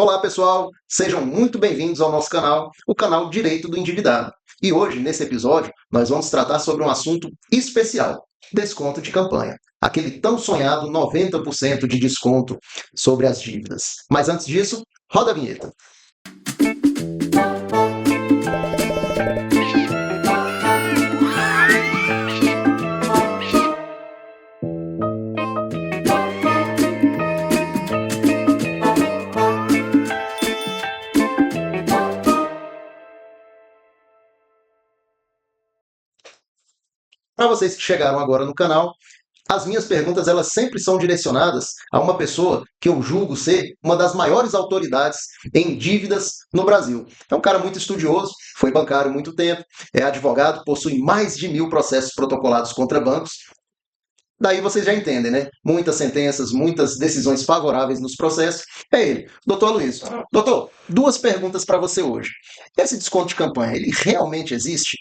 Olá pessoal, sejam muito bem-vindos ao nosso canal, o canal Direito do Endividado. E hoje, nesse episódio, nós vamos tratar sobre um assunto especial, desconto de campanha. Aquele tão sonhado 90% de desconto sobre as dívidas. Mas antes disso, roda a vinheta. Para vocês que chegaram agora no canal, as minhas perguntas elas sempre são direcionadas a uma pessoa que eu julgo ser uma das maiores autoridades em dívidas no Brasil. É um cara muito estudioso, foi bancário há muito tempo, é advogado, possui mais de 1.000 processos protocolados contra bancos. Daí vocês já entendem, né? Muitas sentenças, muitas decisões favoráveis nos processos. É ele, doutor Luiz. Doutor, duas perguntas para você hoje. Esse desconto de campanha, ele realmente existe?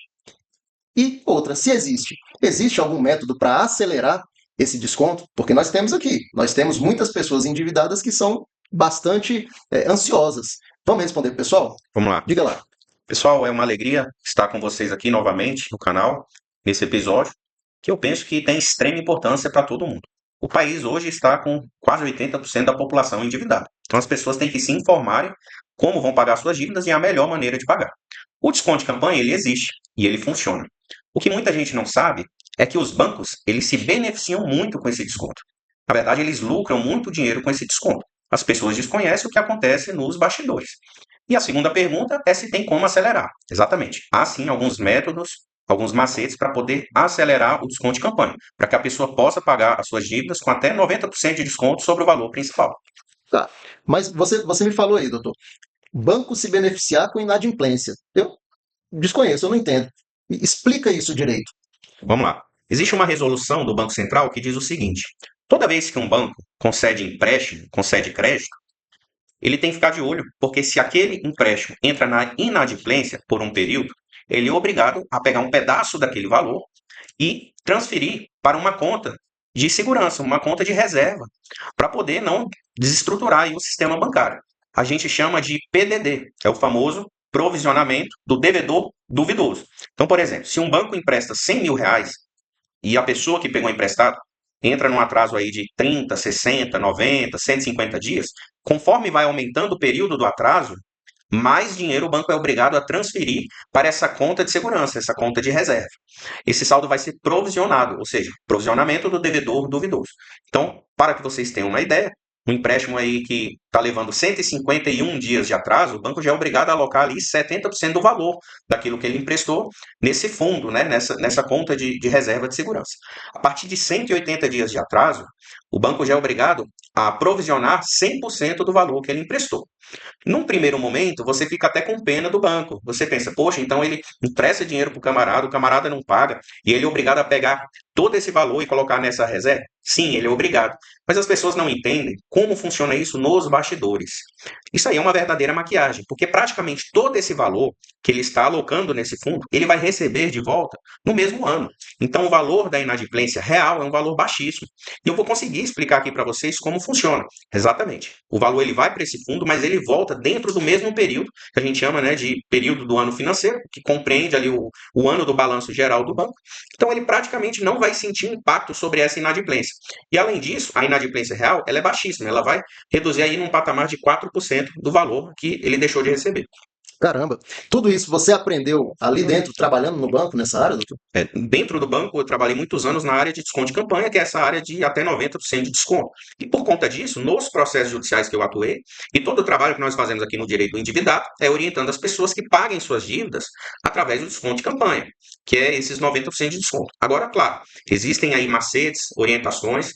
E outra, se existe, existe algum método para acelerar esse desconto? Porque nós temos muitas pessoas endividadas que são bastante ansiosas. Vamos responder, pessoal? Vamos lá. Diga lá. Pessoal, é uma alegria estar com vocês aqui novamente no canal, nesse episódio, que eu penso que tem extrema importância para todo mundo. O país hoje está com quase 80% da população endividada. Então as pessoas têm que se informarem como vão pagar suas dívidas e a melhor maneira de pagar. O desconto de campanha, ele existe e ele funciona. O que muita gente não sabe é que os bancos, eles se beneficiam muito com esse desconto. Na verdade, eles lucram muito dinheiro com esse desconto. As pessoas desconhecem o que acontece nos bastidores. E a segunda pergunta é se tem como acelerar. Exatamente. Há sim alguns métodos, alguns macetes para poder acelerar o desconto de campanha, para que a pessoa possa pagar as suas dívidas com até 90% de desconto sobre o valor principal. Tá. Mas você me falou aí, doutor. Banco se beneficiar com inadimplência. Eu desconheço, eu não entendo. Explica isso direito. Vamos lá. Existe uma resolução do Banco Central que diz o seguinte: toda vez que um banco concede empréstimo, concede crédito, ele tem que ficar de olho, porque se aquele empréstimo entra na inadimplência por um período, ele é obrigado a pegar um pedaço daquele valor e transferir para uma conta de segurança, uma conta de reserva, para poder não desestruturar aí o sistema bancário. A gente chama de PDD, é o famoso provisionamento do devedor duvidoso. Então, por exemplo, se um banco empresta 100 mil reais e a pessoa que pegou emprestado entra num atraso aí de 30, 60, 90, 150 dias, conforme vai aumentando o período do atraso, mais dinheiro o banco é obrigado a transferir para essa conta de segurança, essa conta de reserva. Esse saldo vai ser provisionado, ou seja, provisionamento do devedor duvidoso. Então, para que vocês tenham uma ideia, um empréstimo aí que está levando 151 dias de atraso, o banco já é obrigado a alocar ali 70% do valor daquilo que ele emprestou nesse fundo, né, nessa conta de reserva de segurança. A partir de 180 dias de atraso, o banco já é obrigado a provisionar 100% do valor que ele emprestou. Num primeiro momento, você fica até com pena do banco. Você pensa, poxa, então ele empresta dinheiro para o camarada não paga, e ele é obrigado a pegar todo esse valor e colocar nessa reserva? Sim, ele é obrigado. Mas as pessoas não entendem como funciona isso nos bastidores. Isso aí é uma verdadeira maquiagem, porque praticamente todo esse valor que ele está alocando nesse fundo, ele vai receber de volta no mesmo ano. Então, o valor da inadimplência real é um valor baixíssimo. E eu vou conseguir explicar aqui para vocês como funciona. Exatamente. O valor ele vai para esse fundo, mas ele volta dentro do mesmo período, que a gente chama, né, de período do ano financeiro, que compreende ali o ano do balanço geral do banco. Então, ele praticamente não vai sentir impacto sobre essa inadimplência. E, além disso, a inadimplência real ela é baixíssima. Ela vai reduzir aí num patamar de 4% do valor que ele deixou de receber. Caramba, tudo isso você aprendeu ali dentro, trabalhando no banco, nessa área, doutor? Dentro do banco, eu trabalhei muitos anos na área de desconto de campanha, que é essa área de até 90% de desconto. E por conta disso, nos processos judiciais que eu atuei, e todo o trabalho que nós fazemos aqui no direito do endividado, é orientando as pessoas que paguem suas dívidas através do desconto de campanha, que é esses 90% de desconto. Agora, claro, existem aí macetes, orientações,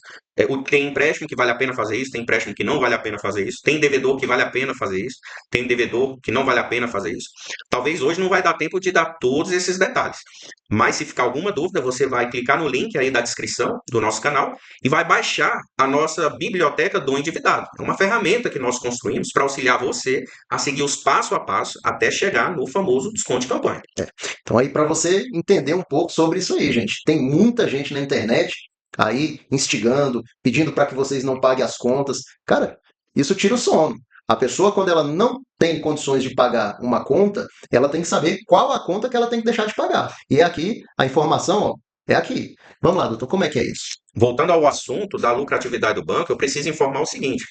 tem empréstimo que vale a pena fazer isso, tem empréstimo que não vale a pena fazer isso, tem devedor que vale a pena fazer isso, tem devedor que não vale a pena fazer isso. Talvez hoje não vai dar tempo de dar todos esses detalhes, mas se ficar alguma dúvida, você vai clicar no link aí da descrição do nosso canal e vai baixar a nossa biblioteca do endividado. É uma ferramenta que nós construímos para auxiliar você a seguir os passo a passo até chegar no famoso desconto de campanha. Então aí para você entender um pouco sobre isso aí, gente. Tem muita gente na internet aí instigando, pedindo para que vocês não paguem as contas. Cara, isso tira o sono. A pessoa, quando ela não tem condições de pagar uma conta, ela tem que saber qual a conta que ela tem que deixar de pagar. E aqui, a informação, ó, é aqui. Vamos lá, doutor, como é que é isso? Voltando ao assunto da lucratividade do banco, eu preciso informar o seguinte: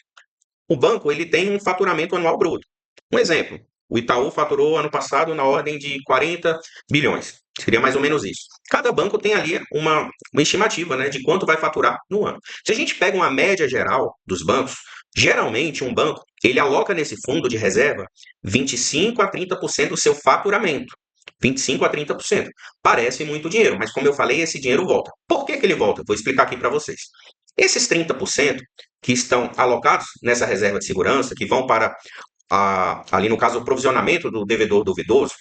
o banco ele tem um faturamento anual bruto. Um exemplo, o Itaú faturou ano passado na ordem de 40 bilhões. Seria mais ou menos isso. Cada banco tem ali uma estimativa, né, de quanto vai faturar no ano. Se a gente pega uma média geral dos bancos, geralmente um banco ele aloca nesse fundo de reserva 25 a 30% do seu faturamento. 25 a 30%. Parece muito dinheiro, mas como eu falei, esse dinheiro volta. Por que ele volta? Vou explicar aqui para vocês. Esses 30% que estão alocados nessa reserva de segurança, que vão para, ali no caso, o provisionamento do devedor duvidoso,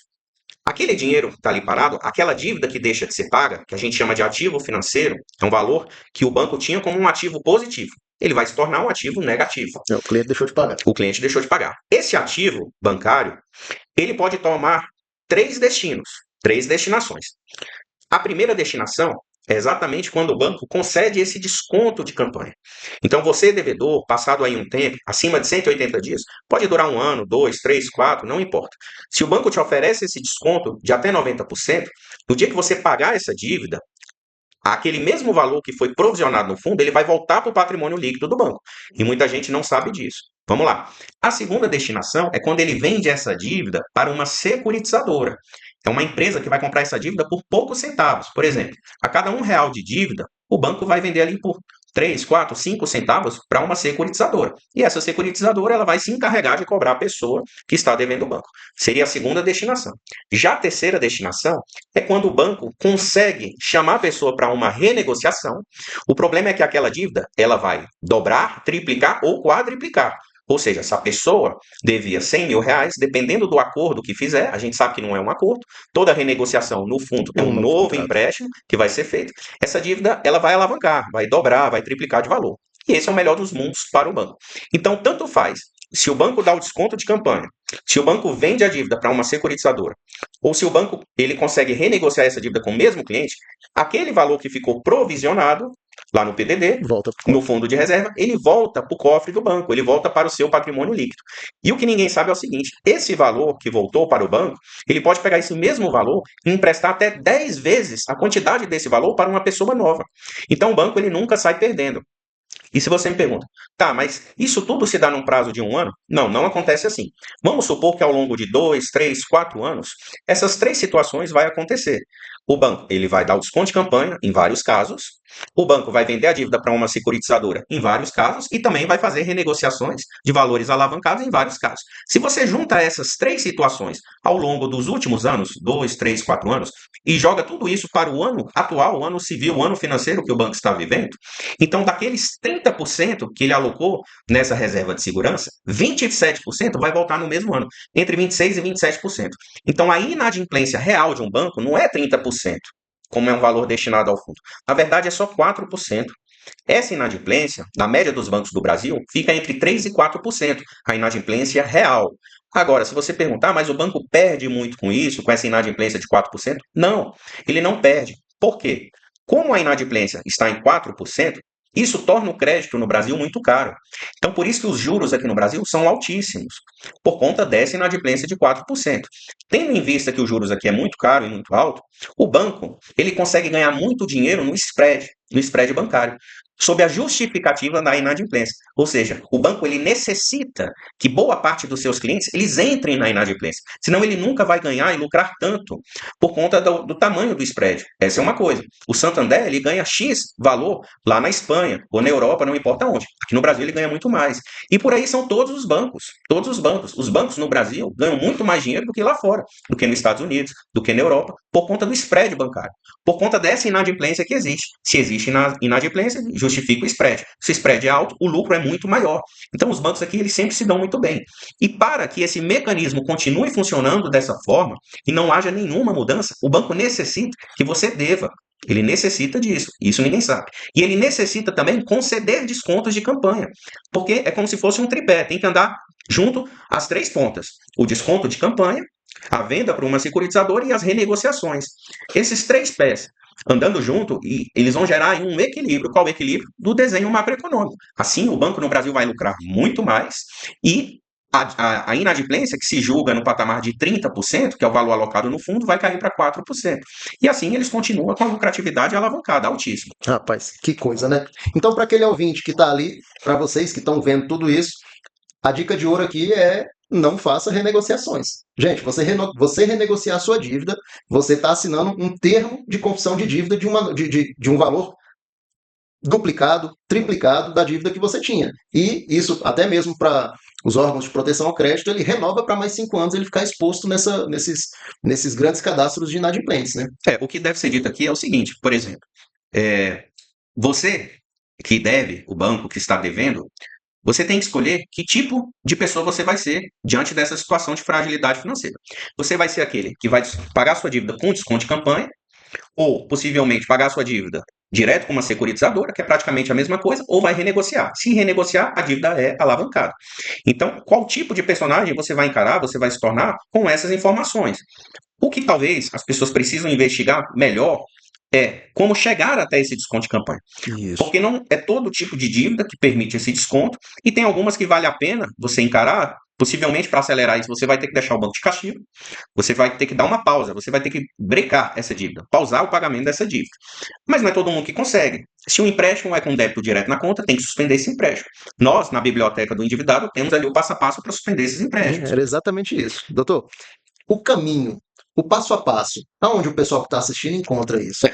aquele dinheiro que está ali parado, aquela dívida que deixa de ser paga, que a gente chama de ativo financeiro, é um valor que o banco tinha como um ativo positivo. Ele vai se tornar um ativo negativo. O cliente deixou de pagar. O cliente deixou de pagar. Esse ativo bancário, ele pode tomar três destinos, três destinações. A primeira destinação é exatamente quando o banco concede esse desconto de campanha. Então, você, devedor, passado aí um tempo, acima de 180 dias, pode durar um ano, 2, 3, 4, não importa. Se o banco te oferece esse desconto de até 90%, no dia que você pagar essa dívida, aquele mesmo valor que foi provisionado no fundo, ele vai voltar para o patrimônio líquido do banco. E muita gente não sabe disso. Vamos lá. A segunda destinação é quando ele vende essa dívida para uma securitizadora. É uma empresa que vai comprar essa dívida por poucos centavos. Por exemplo, a cada R$ 1 de dívida, o banco vai vender ali por 3, 4, 5 centavos para uma securitizadora. E essa securitizadora ela vai se encarregar de cobrar a pessoa que está devendo o banco. Seria a segunda destinação. Já a terceira destinação é quando o banco consegue chamar a pessoa para uma renegociação. O problema é que aquela dívida ela vai dobrar, triplicar ou quadriplicar. Ou seja, se a pessoa devia R$ 100.000, dependendo do acordo que fizer, a gente sabe que não é um acordo, toda renegociação, no fundo, é um novo empréstimo que vai ser feito. Essa dívida ela vai alavancar, vai dobrar, vai triplicar de valor. E esse é o melhor dos mundos para o banco. Então, tanto faz se o banco dá o desconto de campanha, se o banco vende a dívida para uma securitizadora, ou se o banco ele consegue renegociar essa dívida com o mesmo cliente, aquele valor que ficou provisionado lá no PDD, no fundo de reserva, ele volta para o cofre do banco, ele volta para o seu patrimônio líquido. E o que ninguém sabe é o seguinte, esse valor que voltou para o banco, ele pode pegar esse mesmo valor e emprestar até 10 vezes a quantidade desse valor para uma pessoa nova. Então o banco ele nunca sai perdendo. E se você me pergunta, tá, mas isso tudo se dá num prazo de um ano? Não, não acontece assim. Vamos supor que ao longo de 2, 3, 4 anos, essas três situações vai acontecer. O banco ele vai dar o desconto de campanha, em vários casos. O banco vai vender a dívida para uma securitizadora, em vários casos. E também vai fazer renegociações de valores alavancados, em vários casos. Se você junta essas três situações ao longo dos últimos anos, 2, 3, 4 anos, e joga tudo isso para o ano atual, o ano civil, o ano financeiro que o banco está vivendo, então daqueles 30% que ele alocou nessa reserva de segurança, 27% vai voltar no mesmo ano, entre 26% e 27%. Então a inadimplência real de um banco não é 30%, como é um valor destinado ao fundo. Na verdade, é só 4%. Essa inadimplência, na média dos bancos do Brasil, fica entre 3% e 4%, a inadimplência real. Agora, se você perguntar, mas o banco perde muito com isso, com essa inadimplência de 4%? Não, ele não perde. Por quê? Como a inadimplência está em 4%, isso torna o crédito no Brasil muito caro. Então, por isso que os juros aqui no Brasil são altíssimos, por conta dessa inadimplência de 4%. Tendo em vista que os juros aqui é muito caro e muito alto, o banco ele consegue ganhar muito dinheiro no spread bancário, sob a justificativa da inadimplência. Ou seja, o banco ele necessita que boa parte dos seus clientes eles entrem na inadimplência, senão ele nunca vai ganhar e lucrar tanto por conta do tamanho do spread. Essa é uma coisa. O Santander ele ganha X valor lá na Espanha ou na Europa, não importa onde. Aqui no Brasil ele ganha muito mais. E por aí são todos os bancos. Todos os bancos. Os bancos no Brasil ganham muito mais dinheiro do que lá fora, do que nos Estados Unidos, do que na Europa, por conta do spread bancário, por conta dessa inadimplência que existe. Se existe inadimplência, justifica o spread. Se o spread é alto, o lucro é muito maior. Então os bancos aqui eles sempre se dão muito bem. E para que esse mecanismo continue funcionando dessa forma e não haja nenhuma mudança, o banco necessita que você deva. Ele necessita disso, isso ninguém sabe. E ele necessita também conceder descontos de campanha, porque é como se fosse um tripé, tem que andar junto às três pontas. O desconto de campanha, a venda para uma securitizadora e as renegociações. Esses três pés andando junto, e eles vão gerar um equilíbrio. Qual o equilíbrio? Do desenho macroeconômico. Assim, o banco no Brasil vai lucrar muito mais e a inadimplência, que se julga no patamar de 30%, que é o valor alocado no fundo, vai cair para 4%. E assim eles continuam com a lucratividade alavancada, altíssima. Rapaz, que coisa, né? Então, para aquele ouvinte que está ali, para vocês que estão vendo tudo isso, a dica de ouro aqui é não faça renegociações. Gente, você renegociar a sua dívida, você está assinando um termo de confissão de dívida de um valor duplicado, triplicado da dívida que você tinha. E isso, até mesmo para os órgãos de proteção ao crédito, ele renova para mais 5 anos ele ficar exposto nesses grandes cadastros de inadimplentes, né? O que deve ser dito aqui é o seguinte, por exemplo, você que deve, o banco que está devendo, você tem que escolher que tipo de pessoa você vai ser diante dessa situação de fragilidade financeira. Você vai ser aquele que vai pagar sua dívida com desconto de campanha, ou possivelmente pagar sua dívida direto com uma securitizadora, que é praticamente a mesma coisa, ou vai renegociar. Se renegociar, a dívida é alavancada. Então, qual tipo de personagem você vai encarar, você vai se tornar com essas informações? O que talvez as pessoas precisam investigar melhor é como chegar até esse desconto de campanha. Isso. Porque não é todo tipo de dívida que permite esse desconto, e tem algumas que vale a pena você encarar. Possivelmente, para acelerar isso, você vai ter que deixar o banco de castigo, você vai ter que dar uma pausa, você vai ter que brecar essa dívida, pausar o pagamento dessa dívida. Mas não é todo mundo que consegue. Se o empréstimo é com débito direto na conta, tem que suspender esse empréstimo. Nós, na biblioteca do endividado, temos ali o passo a passo para suspender esses empréstimos. Era exatamente isso. Doutor, o caminho, o passo a passo, aonde o pessoal que está assistindo encontra isso?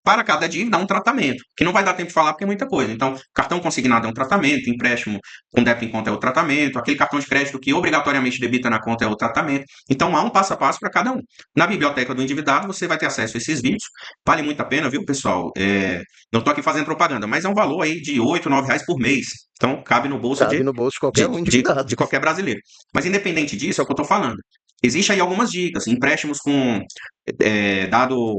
Para cada dívida, há um tratamento, que não vai dar tempo de falar porque é muita coisa. Então, cartão consignado é um tratamento, empréstimo com débito em conta é outro tratamento, aquele cartão de crédito que obrigatoriamente debita na conta é outro tratamento. Então, há um passo a passo para cada um. Na biblioteca do endividado, você vai ter acesso a esses vídeos. Vale muito a pena, viu, pessoal? Não estou aqui fazendo propaganda, mas é um valor aí de R$ 8, R$ 9 por mês. Então, cabe no bolso Cabe no bolso de qualquer um endividado. de qualquer brasileiro. Mas, independente disso, é o que eu estou falando. Existem aí algumas dicas, empréstimos com dado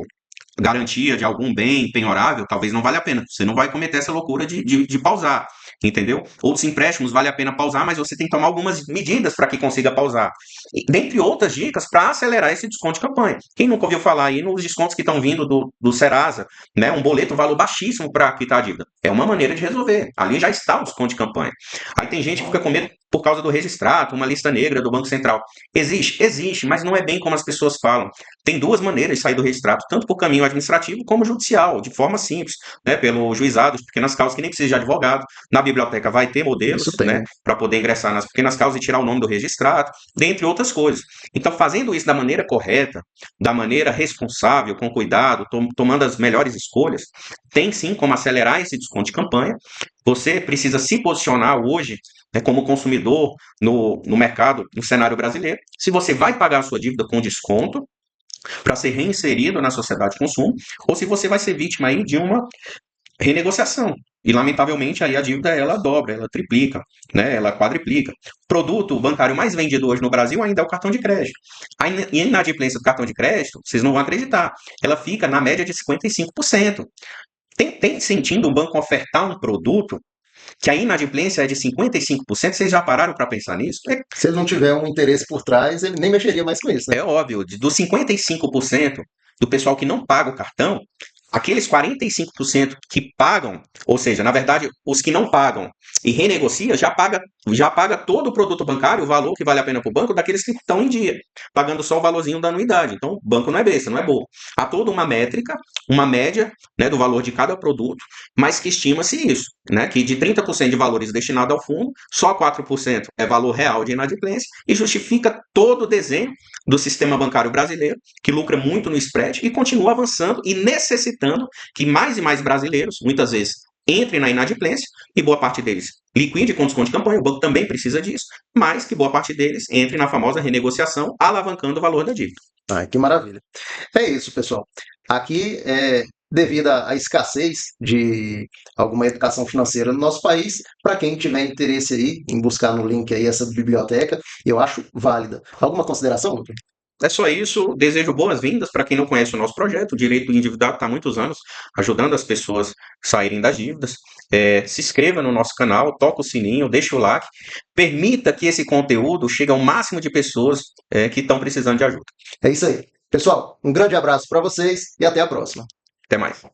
garantia de algum bem penhorável, talvez não valha a pena. Você não vai cometer essa loucura de pausar, entendeu? Outros empréstimos vale a pena pausar, mas você tem que tomar algumas medidas para que consiga pausar. E, dentre outras dicas, para acelerar esse desconto de campanha. Quem nunca ouviu falar aí nos descontos que estão vindo do Serasa, né? Um boleto, um valor baixíssimo para quitar a dívida. É uma maneira de resolver. Ali já está o desconto de campanha. Aí tem gente que fica com medo por causa do registrato, uma lista negra do Banco Central. Existe, mas não é bem como as pessoas falam. Tem duas maneiras de sair do registrato, tanto por caminho administrativo como judicial, de forma simples, né, pelo juizado de pequenas causas, que nem precisa de advogado. Na biblioteca vai ter modelos, né, para poder ingressar nas pequenas causas e tirar o nome do registrado, dentre outras coisas. Então, fazendo isso da maneira correta, da maneira responsável, com cuidado, tomando as melhores escolhas, tem sim como acelerar esse desconto de campanha. Você precisa se posicionar hoje, né, como consumidor no mercado, no cenário brasileiro. Se você vai pagar a sua dívida com desconto, para ser reinserido na sociedade de consumo, ou se você vai ser vítima aí de uma renegociação. E, lamentavelmente, aí a dívida ela dobra, ela triplica, né? Ela quadriplica. O produto bancário mais vendido hoje no Brasil ainda é o cartão de crédito. A inadimplência do cartão de crédito, vocês não vão acreditar, ela fica na média de 55%. Tem sentido um banco ofertar um produto que a inadimplência é de 55%? Vocês já pararam para pensar nisso? Se ele não tiver um interesse por trás, ele nem mexeria mais com isso, né? É óbvio, dos 55% do pessoal que não paga o cartão, aqueles 45% que pagam, ou seja, na verdade, os que não pagam e renegocia, já paga todo o produto bancário, o valor que vale a pena para o banco, daqueles que estão em dia, pagando só o valorzinho da anuidade. Então, o banco não é besta, não é bobo. Há toda uma métrica, uma média, né, do valor de cada produto, mas que estima-se isso, né, que de 30% de valores destinados ao fundo, só 4% é valor real de inadimplência e justifica todo o desenho do sistema bancário brasileiro, que lucra muito no spread e continua avançando e necessitando que mais e mais brasileiros, muitas vezes, entrem na inadimplência e boa parte deles liquide com desconto de campanha, o banco também precisa disso, mas que boa parte deles entre na famosa renegociação, alavancando o valor da dívida. Que maravilha. É isso, pessoal. Aqui, devido à escassez de alguma educação financeira no nosso país, para quem tiver interesse aí em buscar no link aí essa biblioteca, eu acho válida. Alguma consideração, doutor? É só isso, desejo boas-vindas para quem não conhece o nosso projeto. O Direito do Endividado está há muitos anos ajudando as pessoas a saírem das dívidas. Se inscreva no nosso canal, toca o sininho, deixa o like, permita que esse conteúdo chegue ao máximo de pessoas que estão precisando de ajuda. É isso aí. Pessoal, um grande abraço para vocês e até a próxima. Até mais.